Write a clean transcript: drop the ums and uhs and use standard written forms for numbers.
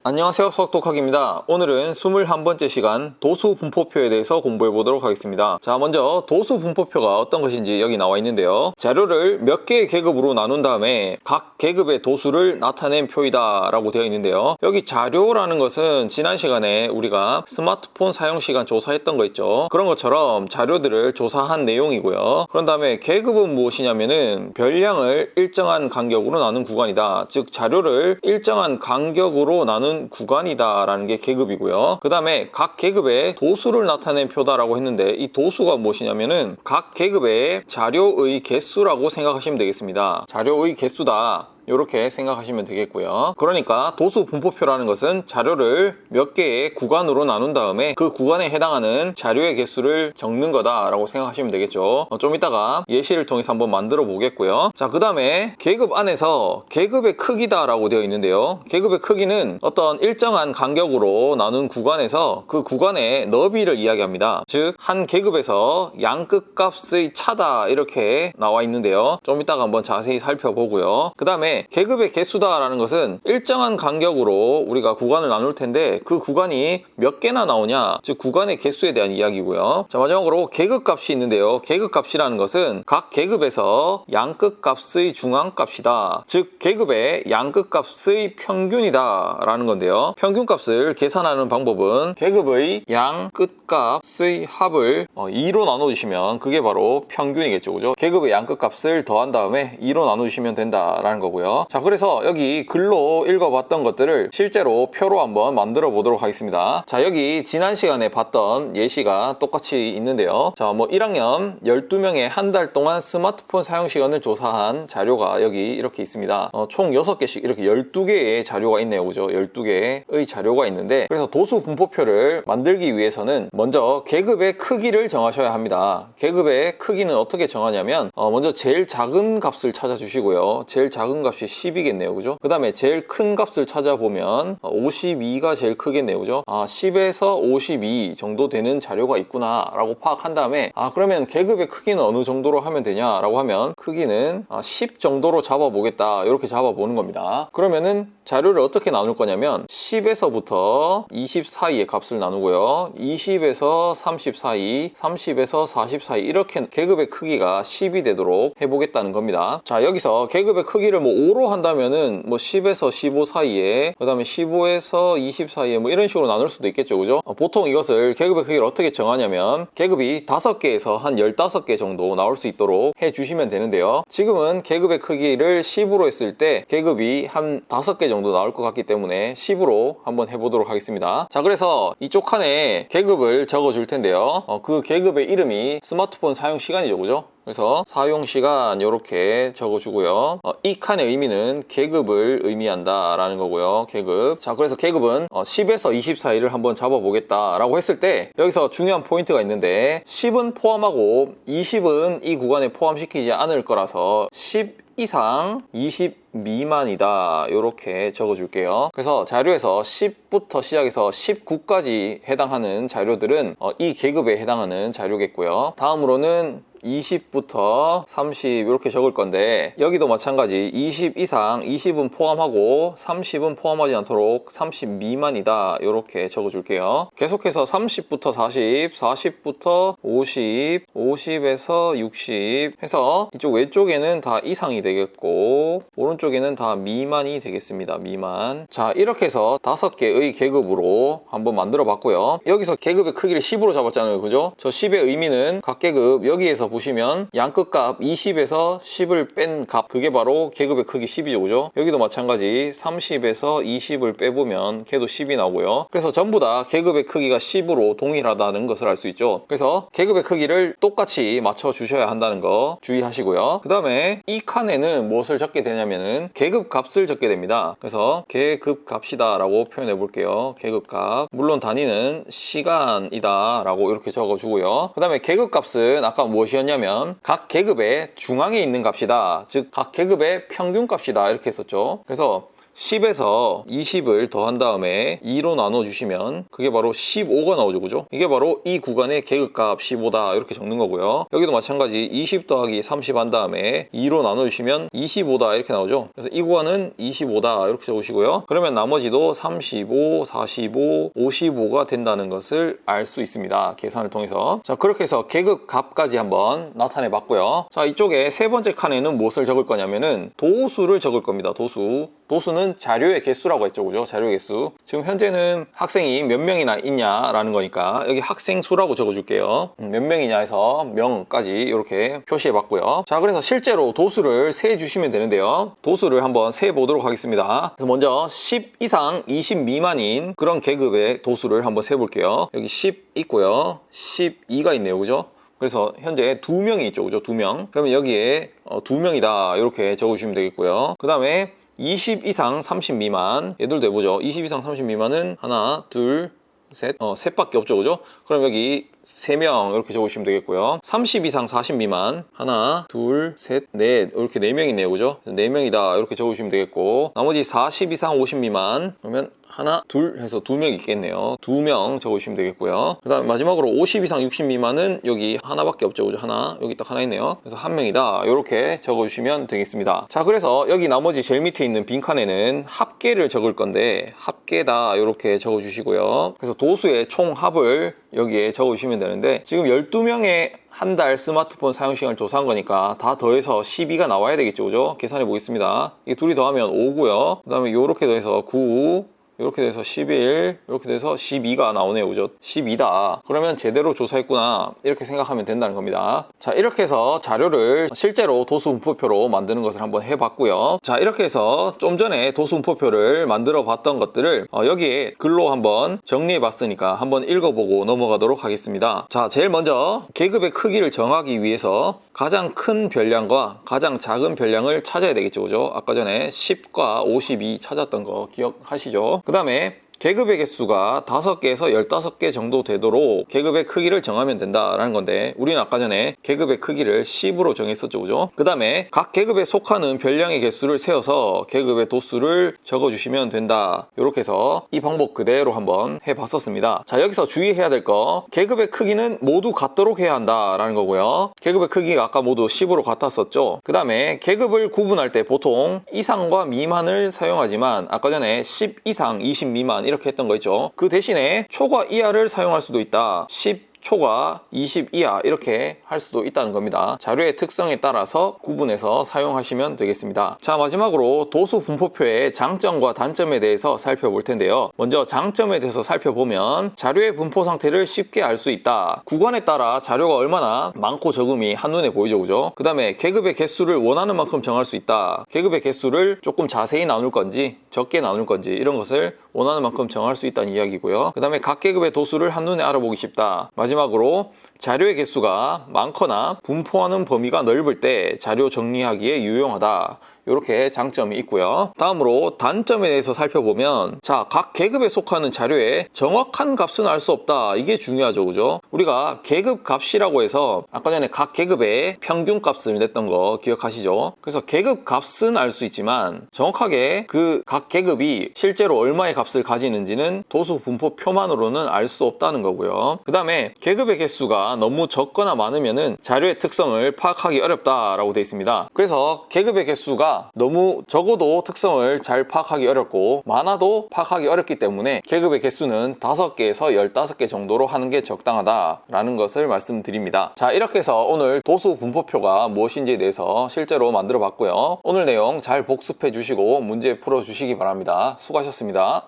안녕하세요, 수학독학입니다. 오늘은 21번째 시간 도수 분포표에 대해서 공부해 보도록 하겠습니다. 자, 먼저 도수 분포표가 어떤 것인지 여기 나와 있는데요. 자료를 몇 개의 계급으로 나눈 다음에 각 계급의 도수를 나타낸 표이다 라고 되어 있는데요. 여기 자료라는 것은 지난 시간에 우리가 스마트폰 사용 시간 조사했던 거 있죠. 그런 것처럼 자료들을 조사한 내용이고요. 그런 다음에 계급은 무엇이냐면은 별량을 일정한 간격으로 나눈 구간이다. 즉 자료를 일정한 간격으로 나눈 구간이다 라는 게 계급이고요. 그 다음에 각 계급의 도수를 나타낸 표다라고 했는데, 이 도수가 무엇이냐면은 각 계급의 자료의 개수라고 생각하시면 되겠습니다. 자료의 개수다, 이렇게 생각하시면 되겠고요. 그러니까 도수 분포표라는 것은 자료를 몇 개의 구간으로 나눈 다음에 그 구간에 해당하는 자료의 개수를 적는 거다라고 생각하시면 되겠죠. 좀 이따가 예시를 통해서 한번 만들어 보겠고요. 자, 그 다음에 계급 안에서 계급의 크기다라고 되어 있는데요. 계급의 크기는 어떤 일정한 간격으로 나눈 구간에서 그 구간의 너비를 이야기합니다. 즉, 한 계급에서 양끝값의 차다, 이렇게 나와 있는데요. 좀 이따가 한번 자세히 살펴보고요. 그 다음에 계급의 개수다라는 것은 일정한 간격으로 우리가 구간을 나눌 텐데 그 구간이 몇 개나 나오냐, 즉 구간의 개수에 대한 이야기고요. 자, 마지막으로 계급값이 있는데요. 계급값이라는 것은 각 계급에서 양끝값의 중앙값이다. 즉 계급의 양끝값의 평균이다 라는 건데요. 평균값을 계산하는 방법은 계급의 양끝값의 합을 2로 나눠주시면 그게 바로 평균이겠죠, 그죠? 계급의 양끝값을 더한 다음에 2로 나눠주시면 된다라는 거고요. 자, 그래서 여기 글로 읽어봤던 것들을 실제로 표로 한번 만들어 보도록 하겠습니다. 자, 여기 지난 시간에 봤던 예시가 똑같이 있는데요. 자, 1학년 12명의 한 달 동안 스마트폰 사용 시간을 조사한 자료가 여기 이렇게 있습니다. 총 6개씩 이렇게 12개의 자료가 있네요, 그죠? 12개의 자료가 있는데, 그래서 도수 분포표를 만들기 위해서는 먼저 계급의 크기를 정하셔야 합니다. 계급의 크기는 어떻게 정하냐면 먼저 제일 작은 값을 찾아주시고요. 제일 작은 값이 10이겠네요, 그죠? 그 다음에 제일 큰 값을 찾아보면 52가 제일 크겠네요, 그죠? 10에서 52 정도 되는 자료가 있구나 라고 파악한 다음에 그러면 계급의 크기는 어느 정도로 하면 되냐 라고 하면 크기는 10 정도로 잡아보겠다, 이렇게 잡아보는 겁니다. 그러면은 자료를 어떻게 나눌 거냐면 10에서부터 20 사이의 값을 나누고요, 20에서 30 사이, 30에서 40 사이, 이렇게 계급의 크기가 10이 되도록 해보겠다는 겁니다. 자, 여기서 계급의 크기를 5로 한다면은 10에서 15 사이에, 그 다음에 15에서 20 사이에 이런 식으로 나눌 수도 있겠죠, 그죠? 보통 이것을 계급의 크기를 어떻게 정하냐면 계급이 5개에서 한 15개 정도 나올 수 있도록 해주시면 되는데요. 지금은 계급의 크기를 10으로 했을 때 계급이 한 5개 정도 나올 것 같기 때문에 10으로 한번 해보도록 하겠습니다. 자, 그래서 이쪽 칸에 계급을 적어 줄 텐데요. 그 계급의 이름이 스마트폰 사용 시간이죠, 그죠? 그래서 사용시간 이렇게 적어주고요. 이 칸의 의미는 계급을 의미한다 라는 거고요. 계급. 자, 그래서 계급은 10에서 20 사이를 한번 잡아보겠다 라고 했을 때 여기서 중요한 포인트가 있는데, 10은 포함하고 20은 이 구간에 포함시키지 않을 거라서 10 이상 20 미만이다, 이렇게 적어줄게요. 그래서 자료에서 10부터 시작해서 19까지 해당하는 자료들은 이 계급에 해당하는 자료겠고요. 다음으로는 20부터 30 이렇게 적을 건데, 여기도 마찬가지 20 이상, 20은 포함하고 30은 포함하지 않도록 30 미만이다, 이렇게 적어줄게요. 계속해서 30부터 40, 40부터 50, 50에서 60 해서 이쪽 왼쪽에는 다 이상이 되겠고 오른쪽에는 다 미만이 되겠습니다. 미만. 자, 이렇게 해서 5개의 계급으로 한번 만들어 봤고요. 여기서 계급의 크기를 10으로 잡았잖아요, 그죠? 저 10의 의미는 각 계급 여기에서 보시면 양끝값 20에서 10을 뺀 값, 그게 바로 계급의 크기 10이죠, 그죠? 여기도 마찬가지 30에서 20을 빼보면 걔도 10이 나오고요. 그래서 전부 다 계급의 크기가 10으로 동일하다는 것을 알 수 있죠. 그래서 계급의 크기를 똑같이 맞춰 주셔야 한다는 거 주의하시고요. 그 다음에 이 칸에는 무엇을 적게 되냐면은 계급 값을 적게 됩니다. 그래서 계급 값이다 라고 표현해 볼게요. 계급 값. 물론 단위는 시간이다 라고 이렇게 적어 주고요. 그 다음에 계급 값은 아까 무엇이었냐면 각 계급의 중앙에 있는 값이다, 즉 각 계급의 평균 값이다, 이렇게 했었죠. 그래서 10에서 20을 더한 다음에 2로 나눠주시면 그게 바로 15가 나오죠. 그죠? 이게 바로 이 구간의 계급값 15다 이렇게 적는 거고요. 여기도 마찬가지 20 더하기 30 한 다음에 2로 나눠주시면 25다 이렇게 나오죠. 그래서 이 구간은 25다 이렇게 적으시고요. 그러면 나머지도 35, 45, 55가 된다는 것을 알 수 있습니다. 계산을 통해서. 자, 그렇게 해서 계급값까지 한번 나타내 봤고요. 자, 이쪽에 세 번째 칸에는 무엇을 적을 거냐면은 도수를 적을 겁니다. 도수는 자료의 개수라고 했죠. 그죠? 자료의 개수. 지금 현재는 학생이 몇 명이나 있냐라는 거니까 여기 학생 수라고 적어줄게요. 몇 명이냐 해서 명까지 이렇게 표시해 봤고요. 자, 그래서 실제로 도수를 세 주시면 되는데요. 도수를 한번 세 보도록 하겠습니다. 그래서 먼저 10 이상 20 미만인 그런 계급의 도수를 한번 세 볼게요. 여기 10 있고요. 12가 있네요. 그죠? 그래서 현재 2명이 있죠. 그죠? 2명. 그러면 여기에 2명이다 이렇게 적어주시면 되겠고요. 그 다음에 20 이상 30 미만, 얘들도 해보죠. 20 이상 30 미만은 하나, 둘, 셋, 셋밖에 없죠. 그죠? 그럼 여기 3명 이렇게 적으시면 되겠고요. 30 이상 40 미만 하나, 둘, 셋, 넷 이렇게 4명 있네요. 그죠? 4명이다 이렇게 적으시면 되겠고, 나머지 40 이상 50 미만 그러면 하나, 둘 해서 2명 있겠네요. 2명 적으시면 되겠고요. 그 다음 마지막으로 50 이상 60 미만은 여기 하나밖에 없죠. 그죠? 하나, 여기 딱 하나 있네요. 그래서 1명이다 이렇게 적어주시면 되겠습니다. 자, 그래서 여기 나머지 제일 밑에 있는 빈칸에는 합계를 적을 건데 합계다 이렇게 적어주시고요. 그래서 도수의 총 합을 여기에 적어주시면 되는데, 지금 12명의 한 달 스마트폰 사용 시간을 조사한 거니까 다 더해서 12가 나와야 되겠죠. 그죠? 계산해 보겠습니다. 이게 둘이 더하면 5고요. 그 다음에 이렇게 더해서 9, 이렇게 돼서 11, 이렇게 돼서 12가 나오네요. 그죠? 12다. 그러면 제대로 조사했구나 이렇게 생각하면 된다는 겁니다. 자, 이렇게 해서 자료를 실제로 도수분포표로 만드는 것을 한번 해봤고요. 자, 이렇게 해서 좀 전에 도수분포표를 만들어 봤던 것들을 여기에 글로 한번 정리해 봤으니까 한번 읽어보고 넘어가도록 하겠습니다. 자, 제일 먼저 계급의 크기를 정하기 위해서 가장 큰 별량과 가장 작은 별량을 찾아야 되겠죠. 그죠? 아까 전에 10과 52 찾았던 거 기억하시죠? 그 다음에 계급의 개수가 5개에서 15개 정도 되도록 계급의 크기를 정하면 된다라는 건데, 우리는 아까 전에 계급의 크기를 10으로 정했었죠. 그죠? 그 다음에 각 계급에 속하는 별량의 개수를 세어서 계급의 도수를 적어주시면 된다. 이렇게 해서 이 방법 그대로 한번 해봤었습니다. 자, 여기서 주의해야 될 거, 계급의 크기는 모두 같도록 해야 한다라는 거고요. 계급의 크기가 아까 모두 10으로 같았었죠. 그 다음에 계급을 구분할 때 보통 이상과 미만을 사용하지만 아까 전에 10 이상 20 미만 이렇게 했던 거 있죠. 그 대신에 초과 이하를 사용할 수도 있다. 10 초과 20 이하 이렇게 할 수도 있다는 겁니다. 자료의 특성에 따라서 구분해서 사용하시면 되겠습니다. 자, 마지막으로 도수 분포표의 장점과 단점에 대해서 살펴볼 텐데요. 먼저 장점에 대해서 살펴보면 자료의 분포 상태를 쉽게 알 수 있다. 구간에 따라 자료가 얼마나 많고 적음이 한눈에 보이죠. 그죠? 그 다음에 계급의 개수를 원하는 만큼 정할 수 있다. 계급의 개수를 조금 자세히 나눌 건지 적게 나눌 건지 이런 것을 원하는 만큼 정할 수 있다는 이야기고요. 그 다음에 각 계급의 도수를 한눈에 알아보기 쉽다. 마지막으로 자료의 개수가 많거나 분포하는 범위가 넓을 때 자료 정리하기에 유용하다. 이렇게 장점이 있고요. 다음으로 단점에 대해서 살펴보면, 자, 각 계급에 속하는 자료의 정확한 값은 알 수 없다. 이게 중요하죠. 그죠? 우리가 계급 값이라고 해서 아까 전에 각 계급의 평균 값을 냈던 거 기억하시죠? 그래서 계급 값은 알 수 있지만 정확하게 그 각 계급이 실제로 얼마의 값을 가지는지는 도수 분포표만으로는 알 수 없다는 거고요. 그 다음에 계급의 개수가 너무 적거나 많으면은 자료의 특성을 파악하기 어렵다라고 되어 있습니다. 그래서 계급의 개수가 너무 적어도 특성을 잘 파악하기 어렵고 많아도 파악하기 어렵기 때문에 계급의 개수는 5개에서 15개 정도로 하는 게 적당하다라는 것을 말씀드립니다. 자, 이렇게 해서 오늘 도수 분포표가 무엇인지에 대해서 실제로 만들어 봤고요. 오늘 내용 잘 복습해 주시고 문제 풀어 주시기 바랍니다. 수고하셨습니다.